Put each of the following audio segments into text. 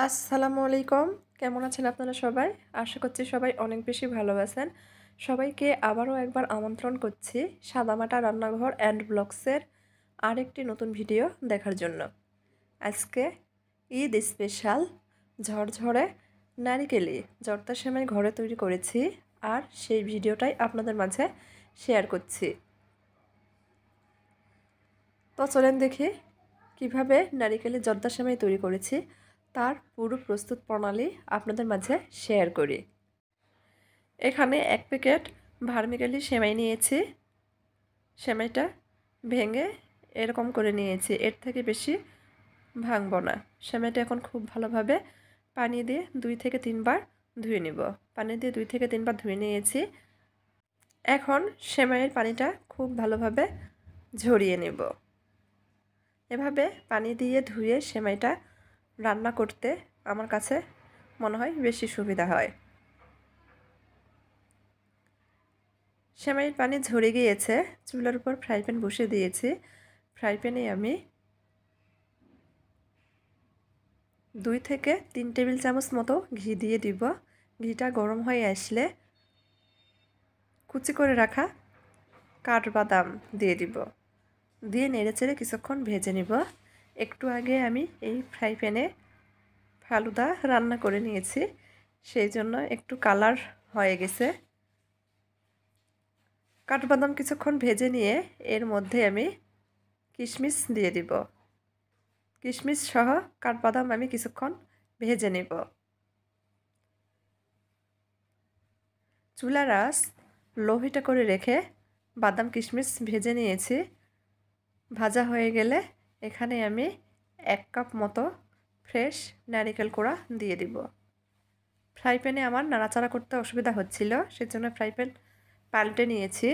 আসসালামু আলাইকুম। কেমন আছেন আপনারা সবাই? আশা করছি সবাই অনেক বেশি ভালো আছেন। সবাইকে আবারও একবার আমন্ত্রণ করছি সাদামাটা রান্নাঘর অ্যান্ড ব্লগসের আরেকটি নতুন ভিডিও দেখার জন্য। আজকে ঈদ স্পেশাল ঝরঝরে নারিকেলি জর্দা সেমাই ঘরে তৈরি করেছি, আর সেই ভিডিওটাই আপনাদের মাঝে শেয়ার করছি। তো চলেন দেখি কিভাবে নারিকেলের জর্দা সেমাই তৈরি করেছি তার পুরো প্রস্তুত প্রণালী আপনাদের মাঝে শেয়ার করি। এখানে 1 প্যাকেট ভার্মিক্যালি সেমাই নিয়েছি। সেমাইটা ভেঙে এরকম করে নিয়েছি, এর থেকে বেশি ভাঙবো না। সেমাইটা এখন খুব ভালোভাবে পানি দিয়ে 2 থেকে 3 বার ধুয়ে নিব। পানি দিয়ে 2 থেকে 3 বার ধুয়ে নিয়েছি। এখন সেমাইয়ের পানিটা খুব ভালোভাবে ঝরিয়ে নেব। এভাবে পানি দিয়ে ধুয়ে সেমাইটা রান্না করতে আমার কাছে মনে হয় বেশি সুবিধা হয়। সেমাইয়ের পানি ঝরে গিয়েছে, চুলার উপর ফ্রাই প্যান বসিয়ে দিয়েছি। ফ্রাই প্যানে আমি 2 থেকে 3 টেবিল চামচ মতো ঘি দিয়ে দিব। ঘিটা গরম হয়ে আসলে কুচি করে রাখা কাঠবাদাম দিয়ে দিব। দিয়ে নেড়েচেড়ে কিছুক্ষণ ভেজে নিব। একটু আগে আমি এই ফ্রাই প্যানে ফালুদা রান্না করে নিয়েছি, সেই জন্য একটু কালার হয়ে গেছে। কাঠবাদাম কিছুক্ষণ ভেজে নিয়ে এর মধ্যে আমি কিশমিশ দিয়ে দিব। কিশমিশ সহ কাঠবাদাম আমি কিছুক্ষণ ভেজে নেব। চুলার আঁচ লো হিটে করে রেখে বাদাম কিশমিশ ভেজে নিয়েছি। ভাজা হয়ে গেলে এখানে আমি 1 কাপ মতো ফ্রেশ নারিকেল কোড়া দিয়ে দিব। ফ্রাই প্যানে আমার নাড়াচাড়া করতে অসুবিধা হচ্ছিল, সেজন্য ফ্রাই প্যান পাল্টে নিয়েছি।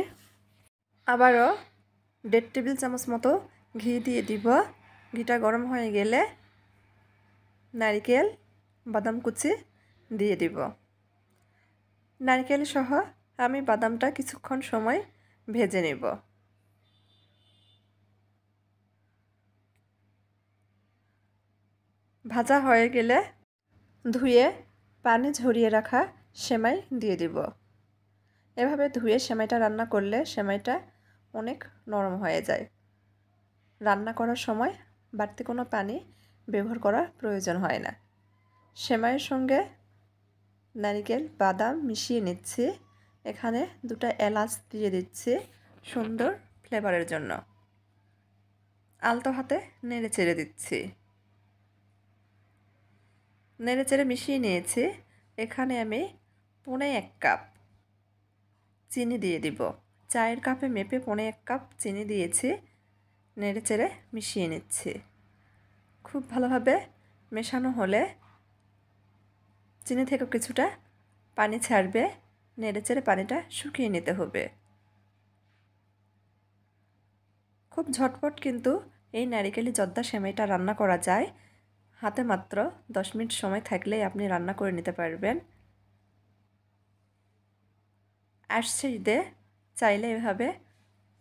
আবারও 1.5 টেবিল চামচ মতো ঘি দিয়ে দিব। ঘিটা গরম হয়ে গেলে নারিকেল বাদাম কুচি দিয়ে দিব। নারকেল সহ আমি বাদামটা কিছুক্ষণ সময় ভেজে নেব। ভাজা হয়ে গেলে ধুয়ে পানি ঝরিয়ে রাখা সেমাই দিয়ে দিব। এভাবে ধুয়ে সেমাইটা রান্না করলে সেমাইটা অনেক নরম হয়ে যায়। রান্না করার সময় বাড়তি কোনো পানি ব্যবহার করার প্রয়োজন হয় না। সেমাইয়ের সঙ্গে নারিকেল বাদাম মিশিয়ে নিচ্ছি। এখানে 2টা এলাচ দিয়ে দিচ্ছি সুন্দর ফ্লেভারের জন্য। আলতো হাতে নেড়ে চেড়ে দিচ্ছি। নেড়ে চেড়ে মিশিয়ে নিয়েছি। এখানে আমি 1.25 কাপ চিনি দিয়ে দিব। চায়ের কাপে মেপে 1.25 কাপ চিনি দিয়েছি। নেড়ে চেড়ে মিশিয়ে নিচ্ছি। খুব ভালোভাবে মেশানো হলে চিনি থেকে কিছুটা পানি ছাড়বে। নেড়ে চেড়ে পানিটা শুকিয়ে নিতে হবে। খুব ঝটপট কিন্তু এই নারিকেলি জর্দা সেমাইটা রান্না করা যায়। হাতে মাত্র 10 মিনিট সময় থাকলেই আপনি রান্না করে নিতে পারবেন। আসছে ঈদে চাইলে এভাবে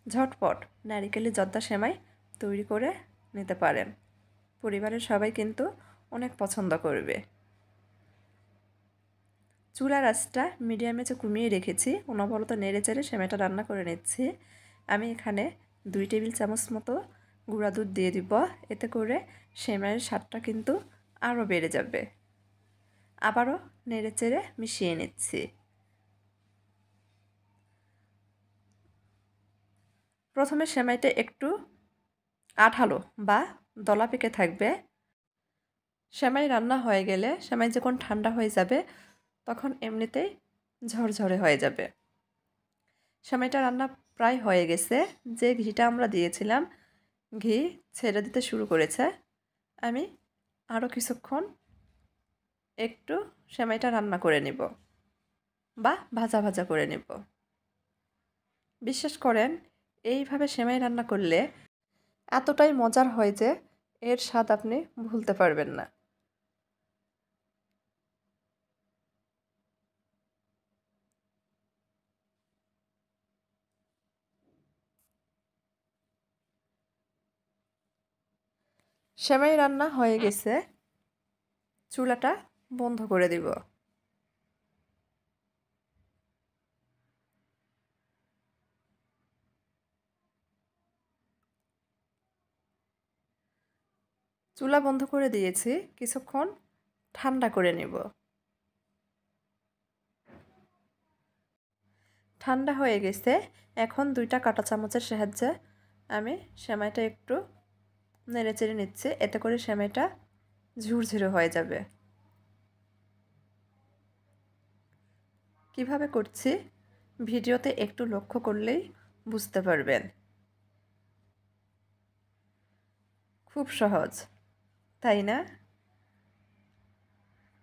ঝটপট নারিকেলি জর্দা সেমাই তৈরি করে নিতে পারেন। পরিবারের সবাই কিন্তু অনেক পছন্দ করবে। চুলার আঁচটা মিডিয়ামে কমিয়ে রেখেছি। অনবরত নেড়ে চেড়ে সেমাইটা রান্না করে নিচ্ছি। আমি এখানে 2 টেবিল চামচ মতো গুঁড়া দুধ দিয়ে দিব। এতে করে সেমাইয়ের স্বাদটা কিন্তু আরও বেড়ে যাবে। আবারও নেড়ে চেড়ে মিশিয়ে নিচ্ছি। প্রথমে সেমাইটা একটু আঠালো বা দলা পেকে থাকবে। সেমাই রান্না হয়ে গেলে সেমাই যখন ঠান্ডা হয়ে যাবে তখন এমনিতেই ঝরঝরে হয়ে যাবে। সেমাইটা রান্না প্রায় হয়ে গেছে। যে ঘিটা আমরা দিয়েছিলাম ঘি ছেড়ে দিতে শুরু করেছে। আমি আরও কিছুক্ষণ একটু সেমাইটা রান্না করে নেব বা ভাজা ভাজা করে নেব। বিশ্বাস করেন এইভাবে সেমাই রান্না করলে এতটাই মজার হয় যে এর স্বাদ আপনি ভুলতে পারবেন না। সেমাই রান্না হয়ে গেছে। চুলাটা বন্ধ করে দিব। চুলা বন্ধ করে দিয়েছি, কিছুক্ষণ ঠান্ডা করে নেব। ঠান্ডা হয়ে গেছে, এখন 2টা কাঁটা চামচের সাহায্যে আমি সেমাইটা একটু নেড়েচেড়ে নিচ্ছি, এতে করে সেমাইটা ঝুরঝুরে হয়ে যাবে। কিভাবে করছি ভিডিওতে একটু লক্ষ্য করলেই বুঝতে পারবেন। খুব সহজ, তাই না?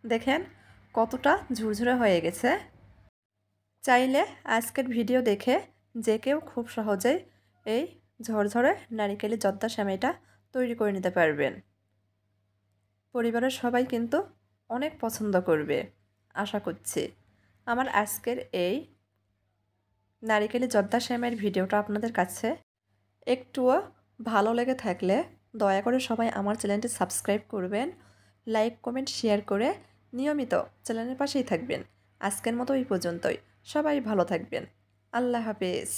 দেখেন কতটা ঝুরঝুরে হয়ে গেছে। চাইলে আজকের ভিডিও দেখে যে কেউ খুব সহজেই এই ঝরঝরে নারিকেলের জর্দা সেমাইটা তৈরি করে নিতে পারবেন। পরিবারের সবাই কিন্তু অনেক পছন্দ করবে আশা করছি। আমার আজকের এই নারিকেলের জর্দা সেমাইয়ের ভিডিওটা আপনাদের কাছে একটুও ভালো লেগে থাকলে দয়া করে সবাই আমার চ্যানেলটি সাবস্ক্রাইব করবেন, লাইক কমেন্ট শেয়ার করে নিয়মিত চ্যানেলের পাশেই থাকবেন। আজকের মতো এই পর্যন্তই। সবাই ভালো থাকবেন। আল্লাহ হাফেজ।